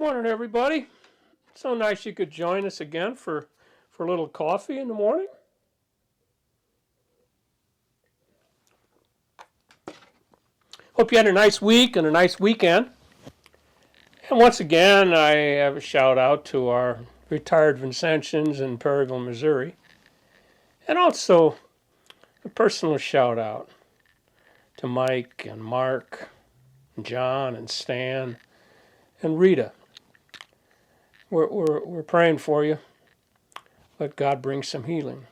Morning, everybody. So nice you could join us again for a little coffee in the morning. Hope you had a nice week and a nice weekend. And once again, I have a shout out to our retired Vincentians in Perryville, Missouri. And also a personal shout out to Mike and Mark, and John and Stan and Rita. We're praying for you. Let God bring some healing.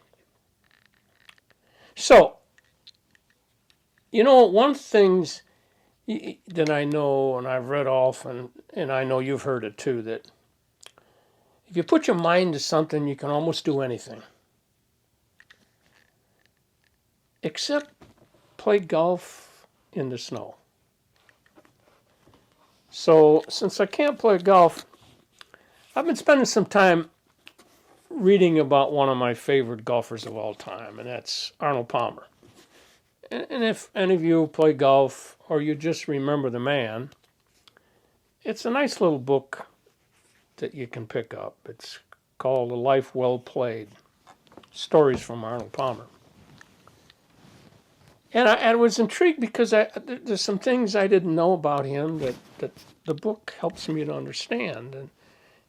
So, one things that I know, and I've read often, and I know you've heard it too, that if you put your mind to something, you can almost do anything. Except play golf in the snow. So, since I can't play golf, I've been spending some time reading about one of my favorite golfers of all time, and that's Arnold Palmer. And if any of you play golf or you just remember the man, it's a nice little book that you can pick up. It's called A Life Well Played, Stories from Arnold Palmer. And I was intrigued because there's some things I didn't know about him that the book helps me to understand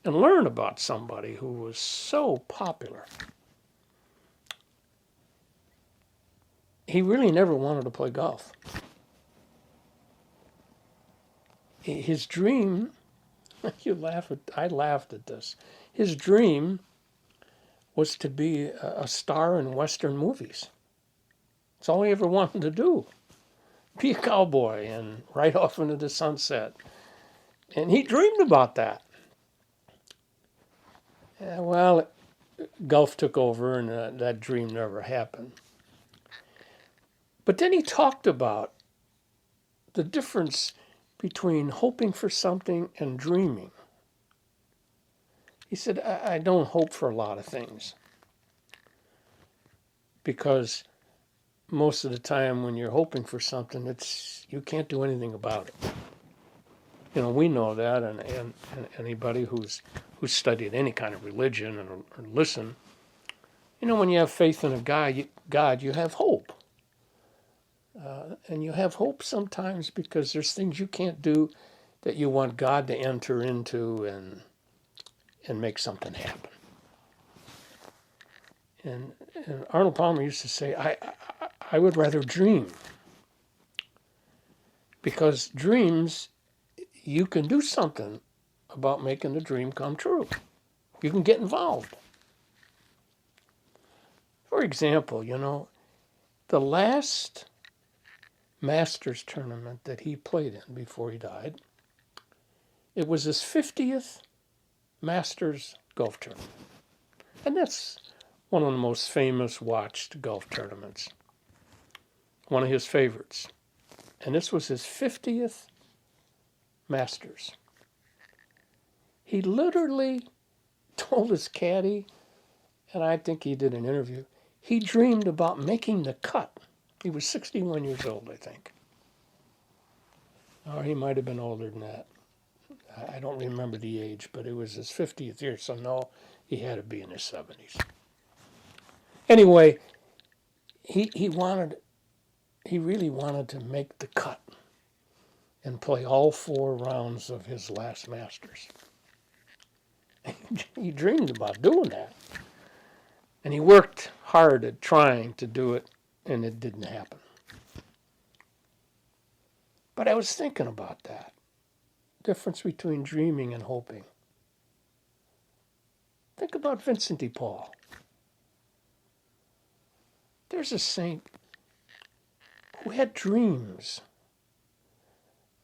and learn about somebody who was so popular. He really never wanted to play golf. His dream, I laughed at this. His dream was to be a star in Western movies. That's all he ever wanted to do. Be a cowboy and ride off into the sunset. And he dreamed about that. Well, golf took over and that dream never happened. But then he talked about the difference between hoping for something and dreaming. He said, I don't hope for a lot of things because most of the time when you're hoping for something, you can't do anything about it. We know that, and anybody who's studied any kind of religion or listen, when you have faith in a God, you have hope. And you have hope sometimes because there's things you can't do that you want God to enter into and make something happen. And Arnold Palmer used to say, I would rather dream. Because dreams, you can do something about making the dream come true. You can get involved. For example, the last Masters tournament that he played in before he died, it was his 50th Masters golf tournament. And that's one of the most famous watched golf tournaments. One of his favorites. And this was his 50th Masters. He literally told his caddy, and I think he did an interview, he dreamed about making the cut. He was 61 years old, I think. Or he might have been older than that. I don't remember the age, but it was his 50th year, so no, he had to be in his 70s. Anyway, he really wanted to make the cut and play all 4 rounds of his last Masters. He dreamed about doing that. And he worked hard at trying to do it, and it didn't happen. But I was thinking about that. Difference between dreaming and hoping. Think about Vincent de Paul. There's a saint who had dreams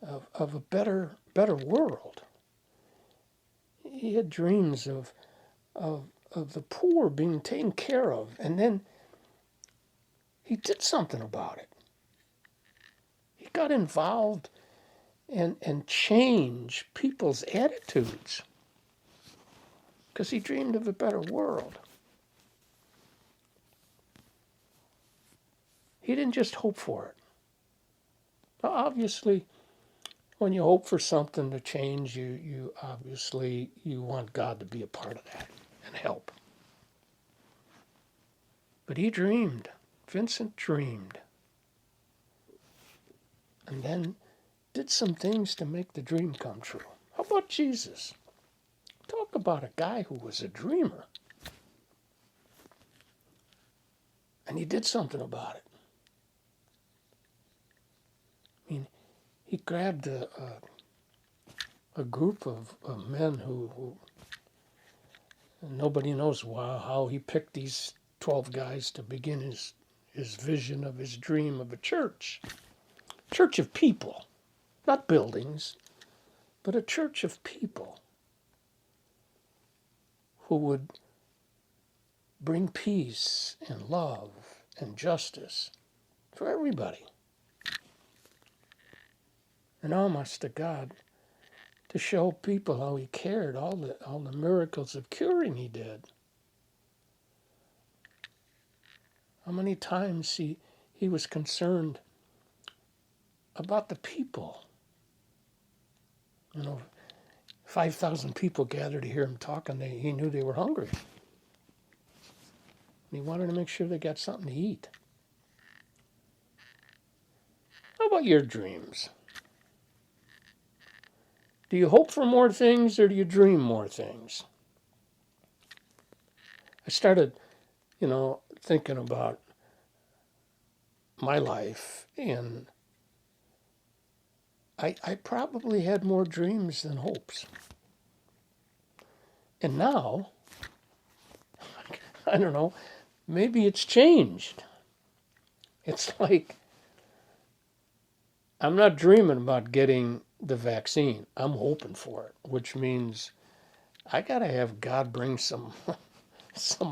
of a better world. He had dreams of the poor being taken care of, and then he did something about it. He got involved and changed people's attitudes because he dreamed of a better world. He didn't just hope for it. Now, obviously, when you hope for something to change, you obviously you want God to be a part of that and help. But he dreamed. Vincent dreamed. And then did some things to make the dream come true. How about Jesus? Talk about a guy who was a dreamer. And he did something about it. I mean, he grabbed a group of men who nobody knows how he picked these 12 guys to begin his vision of his dream of a church. Church of people, not buildings, but a church of people who would bring peace and love and justice for everybody. And almost to God, to show people how he cared, all the miracles of curing he did. How many times he was concerned about the people. 5,000 people gathered to hear him talk, and he knew they were hungry. And he wanted to make sure they got something to eat. How about your dreams? Do you hope for more things, or do you dream more things? I started, thinking about my life, and I probably had more dreams than hopes. And now, I don't know, maybe it's changed. It's like I'm not dreaming about getting the vaccine. I'm hoping for it, which means I got to have God bring some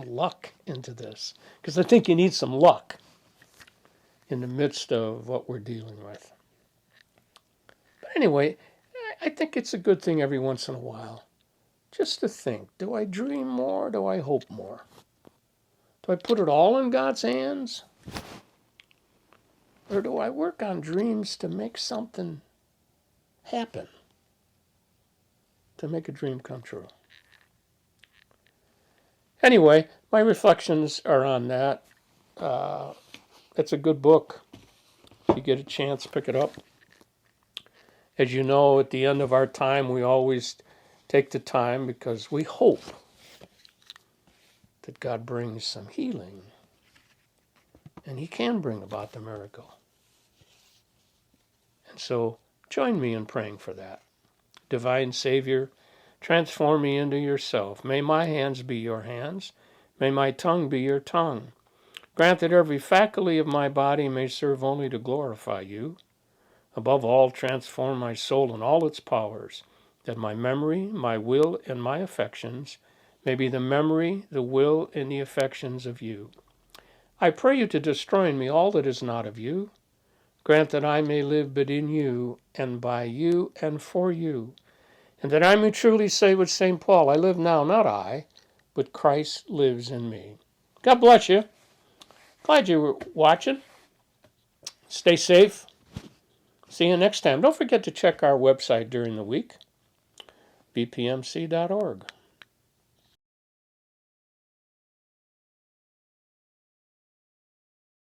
luck into this, because I think you need some luck in the midst of what we're dealing with. But anyway, I think it's a good thing every once in a while just to think, do I dream more? Do I hope more? Do I put it all in God's hands? Or do I work on dreams to make something happen, to make a dream come true? Anyway, my reflections are on that. It's a good book. If you get a chance, pick it up. As you know, at the end of our time, we always take the time because we hope that God brings some healing. And he can bring about the miracle. And so join me in praying for that. Divine Savior, transform me into yourself. May my hands be your hands. May my tongue be your tongue. Grant that every faculty of my body may serve only to glorify you. Above all, transform my soul and all its powers, that my memory, my will, and my affections may be the memory, the will, and the affections of you. I pray you to destroy in me all that is not of you. Grant that I may live but in you, and by you, and for you, and that I may truly say with St. Paul, I live now, not I, but Christ lives in me. God bless you. Glad you were watching. Stay safe. See you next time. Don't forget to check our website during the week, VPMC.org.